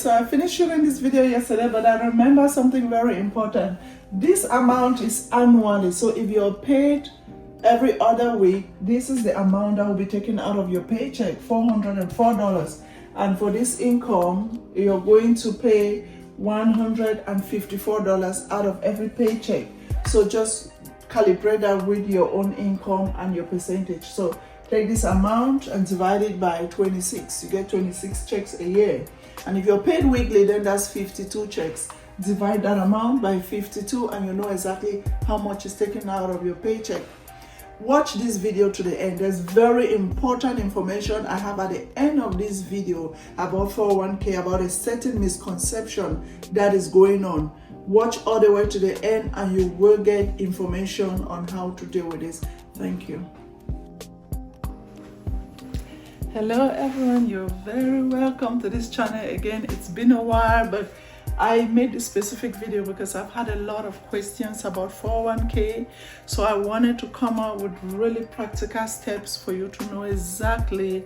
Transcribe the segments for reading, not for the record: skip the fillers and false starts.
so I finished shooting this video yesterday, but I remember something very important. This amount is annually, so if you're paid every other week, this is the amount that will be taken out of your paycheck, $404. And for this income, you're going to pay $154 out of every paycheck. So just calibrate that with your own income and your percentage. So take this amount and divide it by 26. You get 26 checks a year. And if you're paid weekly, then that's 52 checks. Divide that amount by 52 and you know exactly how much is taken out of your paycheck. Watch this video to the end. There's very important information I have at the end of this video about 401k, about a certain misconception that is going on. Watch all the way to the end and you will get information on how to deal with this. Thank you. Hello everyone, you're very welcome to this channel again. It's been a while, but I made this specific video because I've had a lot of questions about 401k. So I wanted to come out with really practical steps for you to know exactly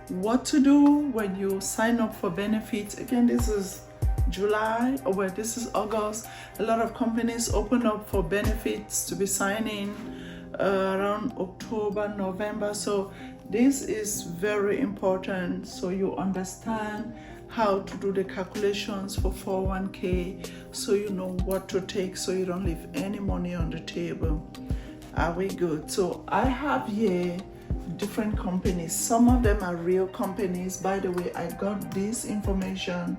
what to do when you sign up for benefits. Again, this is July, or this is August. A lot of companies open up for benefits to be signing around October, November. So this is very important so you understand how to do the calculations for 401k, so you know what to take so you don't leave any money on the table. Are we good? So I have here different companies. Some of them are real companies. By the way, I got this information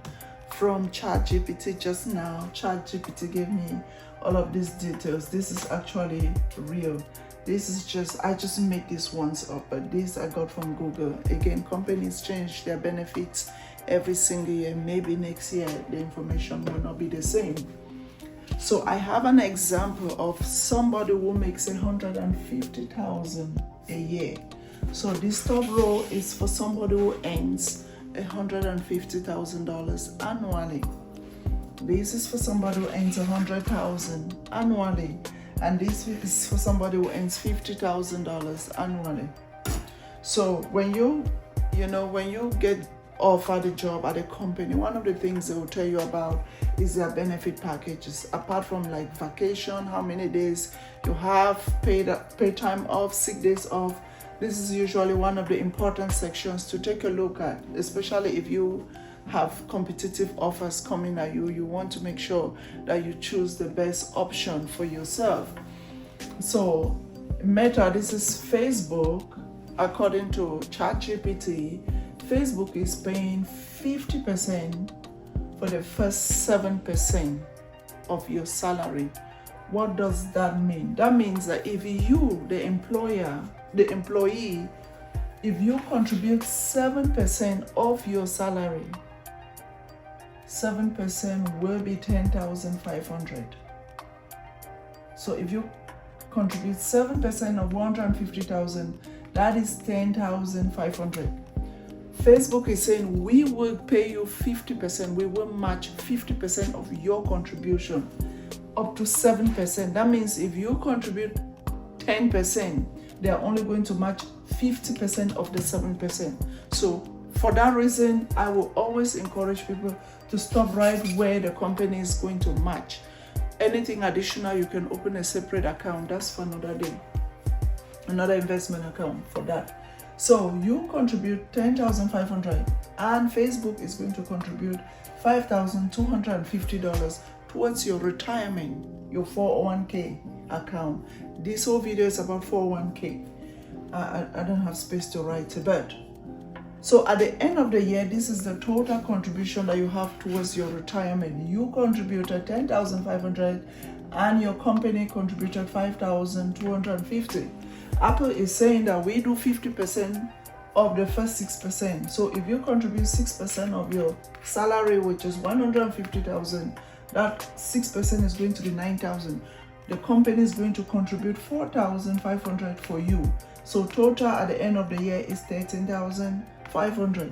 from ChatGPT just now. ChatGPT gave me all of these details. This is actually real. This is I just made this ones up, but this I got from Google. Again, companies change their benefits every single year. Maybe next year the information will not be the same. So I have an example of somebody who makes $150,000 a year. So this top row is for somebody who earns $150,000 annually. This is for somebody who earns $100,000 annually. And this is for somebody who earns $50,000 annually. So when you get offered a job at a company, one of the things they will tell you about is their benefit packages. Apart from like vacation, how many days you have, paid time off, sick days off. This is usually one of the important sections to take a look at, especially if you have competitive offers coming at you. You want to make sure that you choose the best option for yourself. So Meta, this is Facebook. According to ChatGPT, Facebook is paying 50% for the first 7% of your salary. What does that mean? That means that if you, the employee, if you contribute 7% of your salary, 7% will be $10,500. So if you contribute 7% of 150,000, that is $10,500. Facebook is saying we will pay you 50%. We will match 50% of your contribution up to 7%. That means if you contribute 10%, they are only going to match 50% of the 7%. So for that reason, I will always encourage people to stop right where the company is going to match. Anything additional, you can open a separate account. That's for another day. Another investment account for that. So you contribute $10,500 and Facebook is going to contribute $5,250 towards your retirement, your 401k account. This whole video is about 401k. I don't have space to write it, but so at the end of the year, this is the total contribution that you have towards your retirement. You contributed $10,500 and your company contributed $5,250. Apple is saying that we do 50% of the first 6%. So if you contribute 6% of your salary, which is $150,000, that 6% is going to be $9,000. The company is going to contribute $4,500 for you. So total at the end of the year is $13,500.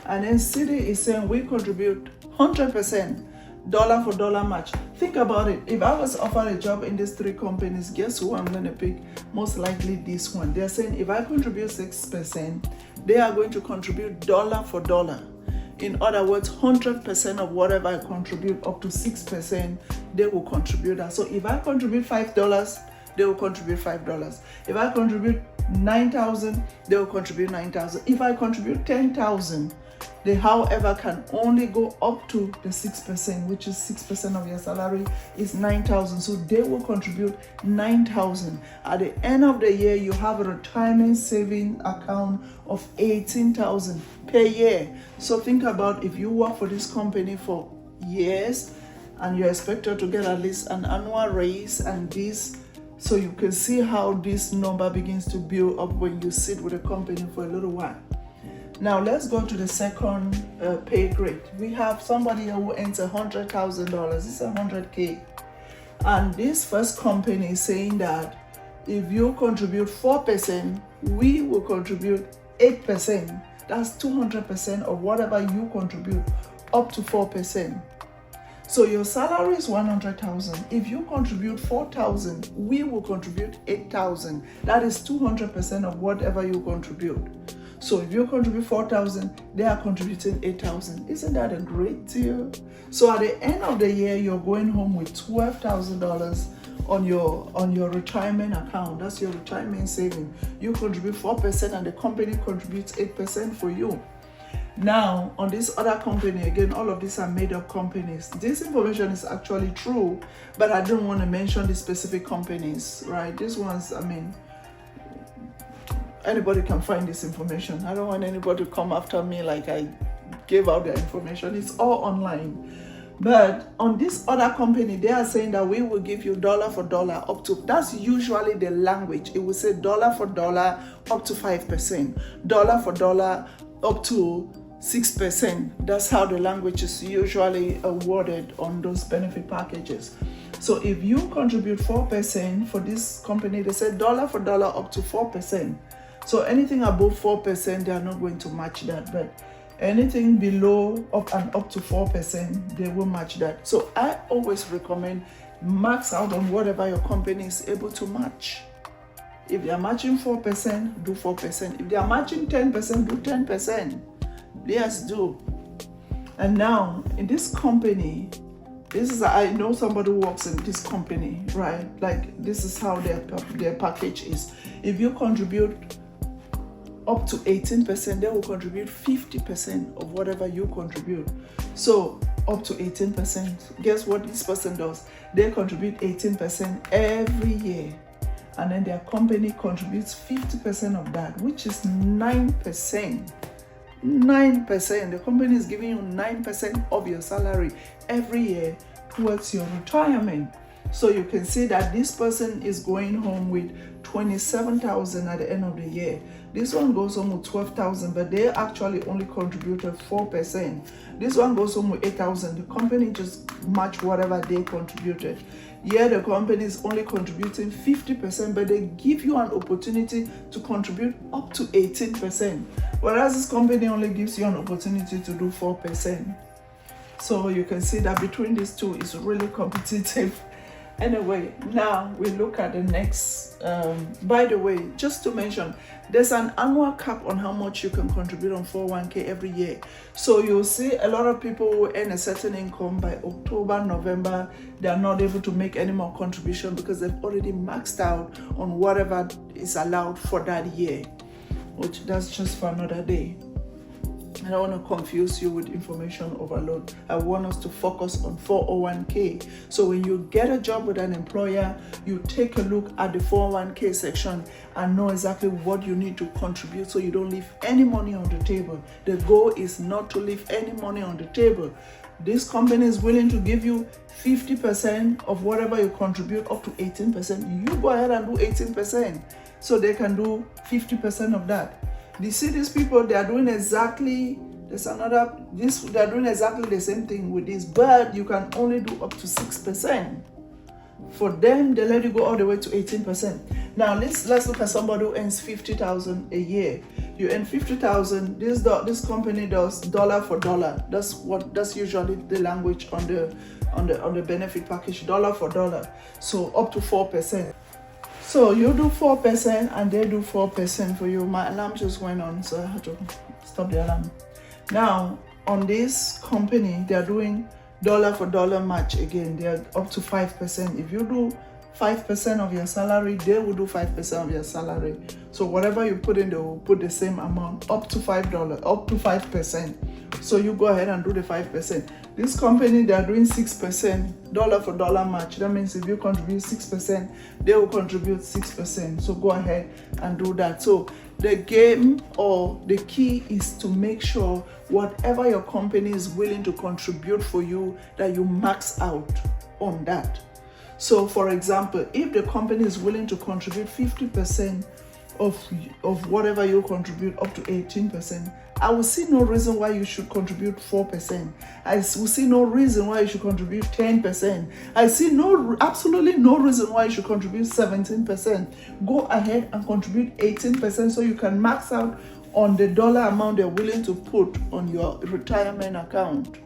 And then Citi is saying we contribute 100%, dollar for dollar match. Think about it. If I was offered a job in these three companies, guess who I'm going to pick? Most likely this one. They're saying if I contribute 6%, they are going to contribute dollar for dollar. In other words, 100% of whatever I contribute, up to 6%, they will contribute that. So if I contribute $5, they will contribute $5. If I contribute 9,000, they will contribute 9,000. If I contribute 10,000, they, however, can only go up to the 6%, which is 6% of your salary is 9,000. So they will contribute 9,000. At the end of the year, you have a retirement saving account of 18,000 per year. So think about if you work for this company for years and you're expected to get at least an annual raise and this. So you can see how this number begins to build up when you sit with a company for a little while. Now let's go to the second pay grade. We have somebody who earns $100,000. It's 100K. And this first company is saying that if you contribute 4%, we will contribute 8%. That's 200% of whatever you contribute, up to 4%. So your salary is 100,000. If you contribute 4,000, we will contribute 8,000. That is 200% of whatever you contribute. So if you contribute 4,000, they are contributing 8,000. Isn't that a great deal? So at the end of the year, you're going home with $12,000 on your retirement account. That's your retirement saving. You contribute 4% and the company contributes 8% for you. Now, on this other company, again, all of these are made-up companies. This information is actually true, but I don't want to mention the specific companies, right? These ones, I mean, anybody can find this information. I don't want anybody to come after me like I gave out their information. It's all online. But on this other company, they are saying that we will give you dollar for dollar up to, that's usually the language. It will say dollar for dollar up to 5%, dollar for dollar up to 6%. That's how the language is usually awarded on those benefit packages. So if you contribute 4% for this company, they said dollar for dollar up to 4%. So anything above 4%, they are not going to match that. But anything below up to 4%, they will match that. So I always recommend max out on whatever your company is able to match. If they are matching 4%, do 4%. If they are matching 10%, do 10%. Yes, do. And now in this company, this is, I know somebody who works in this company, right? Like this is how their package is. If you contribute up to 18%, they will contribute 50% of whatever you contribute. So up to 18%. Guess what this person does? They contribute 18% every year. And then their company contributes 50% of that, which is 9%. 9%. The company is giving you 9% of your salary every year towards your retirement. So you can see that this person is going home with 27,000 at the end of the year. This one goes home with 12,000, but they actually only contributed 4%. This one goes home with 8,000. The company just matched whatever they contributed. Yeah, the company is only contributing 50%, but they give you an opportunity to contribute up to 18%. Whereas this company only gives you an opportunity to do 4%. So you can see that between these two, it's really competitive. Anyway, now we look at the next, by the way, just to mention, there's an annual cap on how much you can contribute on 401k every year. So you'll see a lot of people who earn a certain income by October, November, they are not able to make any more contribution because they've already maxed out on whatever is allowed for that year, which that's just for another day. I don't want to confuse you with information overload. I want us to focus on 401k. So when you get a job with an employer, you take a look at the 401k section and know exactly what you need to contribute so you don't leave any money on the table. The goal is not to leave any money on the table. This company is willing to give you 50% of whatever you contribute up to 18%. You go ahead and do 18% so they can do 50% of that. You see these people, they are doing exactly, they're doing exactly the same thing with this, but you can only do up to 6%. For them, they let you go all the way to 18%. Now let's look at somebody who earns 50,000 a year. You earn 50,000. This company does dollar for dollar. That's usually the language on the benefit package, dollar for dollar. So up to 4%. So you do 4% and they do 4% for you. My alarm just went on, so I had to stop the alarm. Now, on this company, they're doing dollar for dollar match again. They're up to 5%. If you do 5% of your salary, they will do 5% of your salary. So whatever you put in, they will put the same amount, up to $5, up to 5%. So you go ahead and do the 5%. This company, they are doing 6% dollar for dollar match. That means if you contribute 6%, they will contribute 6%. So go ahead and do that. So the game or the key is to make sure whatever your company is willing to contribute for you, that you max out on that. So for example, if the company is willing to contribute 50% of whatever you contribute up to 18%, I will see no reason why you should contribute 4%. I will see no reason why you should contribute 10%. I see absolutely no reason why you should contribute 17%. Go ahead and contribute 18% so you can max out on the dollar amount they're willing to put on your retirement account.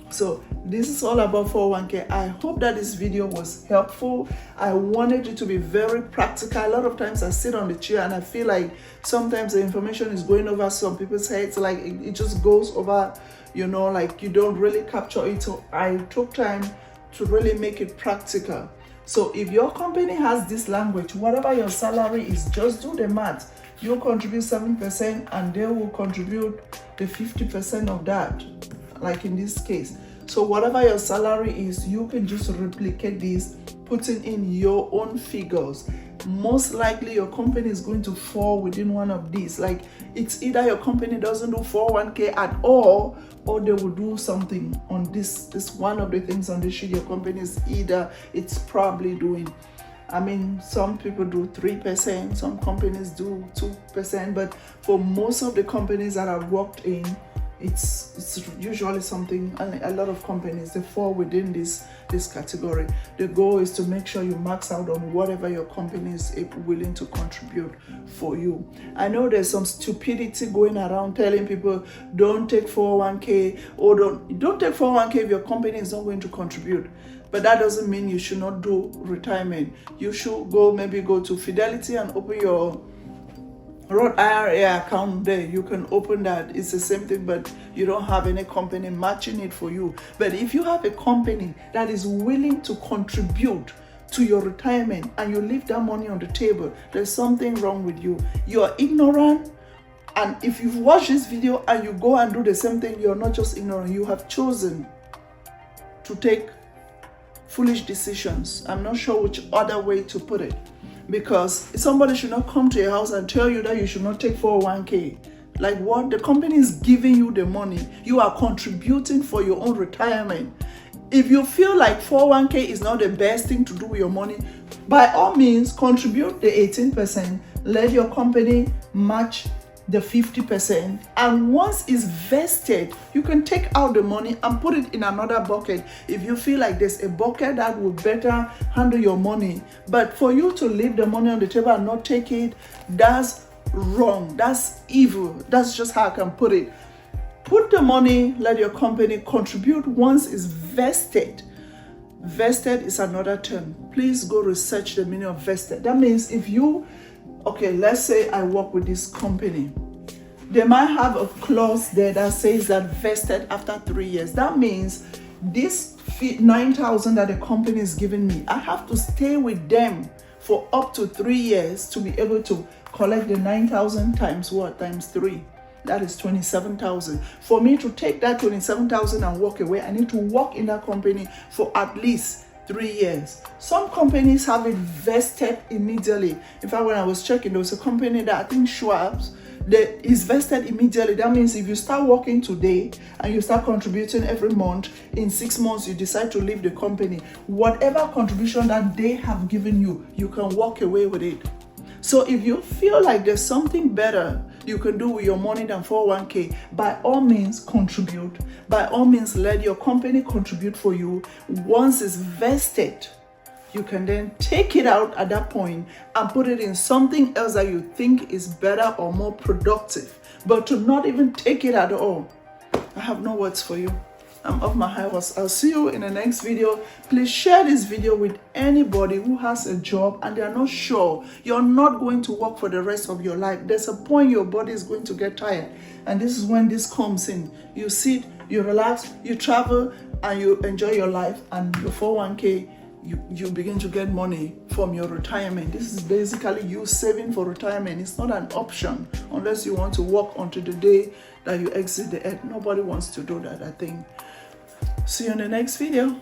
So this is all about 401k. I hope that this video was helpful. I wanted it to be very practical. A lot of times I sit on the chair and I feel like sometimes the information is going over some people's heads, like it just goes over, you know, like you don't really capture it. So I took time to really make it practical. So if your company has this language, whatever your salary is, just do the math. You contribute 7% and they will contribute the 50% of that, like in this case. So whatever your salary is, you can just replicate this, putting in your own figures. Most likely your company is going to fall within one of these. Like it's either your company doesn't do 401k at all, or they will do something on this one of the things on this sheet. Your company is either, it's probably doing, I mean, some people do 3%, some companies do 2%, but for most of the companies that I've worked in, it's usually something, and a lot of companies, they fall within this category. The goal is to make sure you max out on whatever your company is willing to contribute for you. I know there's some stupidity going around telling people don't take 401k, or don't take 401k if your company is not going to contribute. But that doesn't mean you should not do retirement. You should maybe go to Fidelity and open your Roth IRA account there. You can open that. It's the same thing, but you don't have any company matching it for you. But if you have a company that is willing to contribute to your retirement and you leave that money on the table, there's something wrong with you. You are ignorant. And if you've watched this video and you go and do the same thing, you're not just ignorant. You have chosen to take foolish decisions. I'm not sure which other way to put it. Because somebody should not come to your house and tell you that you should not take 401k. Like what? The company is giving you the money. You are contributing for your own retirement. If you feel like 401k is not the best thing to do with your money, by all means, contribute the 18%. Let your company match the 50%, and once it's vested, you can take out the money and put it in another bucket if you feel like there's a bucket that will better handle your money. But for you to leave the money on the table and not take it, that's wrong, that's evil. That's just how I can put it. Put the money, let your company contribute once it's vested. Vested is another term. Please go research the meaning of vested. That means if you, okay, let's say I work with this company. They might have a clause there that says that vested after 3 years. That means this $9,000 that the company is giving me, I have to stay with them for up to 3 years to be able to collect the 9,000 times what? Times 3. That is 27,000. For me to take that 27,000 and walk away, I need to work in that company for at least 3 years. Some companies have it vested immediately. In fact, when I was checking, there was a company that I think Schwab's that is vested immediately. That means if you start working today and you start contributing every month, in 6 months you decide to leave the company, whatever contribution that they have given you, you can walk away with it. So if you feel like there's something better you can do with your money than 401k, by all means contribute. By all means let your company contribute for you. Once it's vested, you can then take it out at that point and put it in something else that you think is better or more productive. But to not even take it at all, I have no words for you. I'm off my high horse. I'll see you in the next video. Please share this video with anybody who has a job and they are not sure. You're not going to work for the rest of your life. There's a point your body is going to get tired. And this is when this comes in. You sit, you relax, you travel, and you enjoy your life, and your 401k, you begin to get money from your retirement. This is basically you saving for retirement. It's not an option unless you want to work until the day that you exit the earth. Nobody wants to do that, I think. See you in the next video.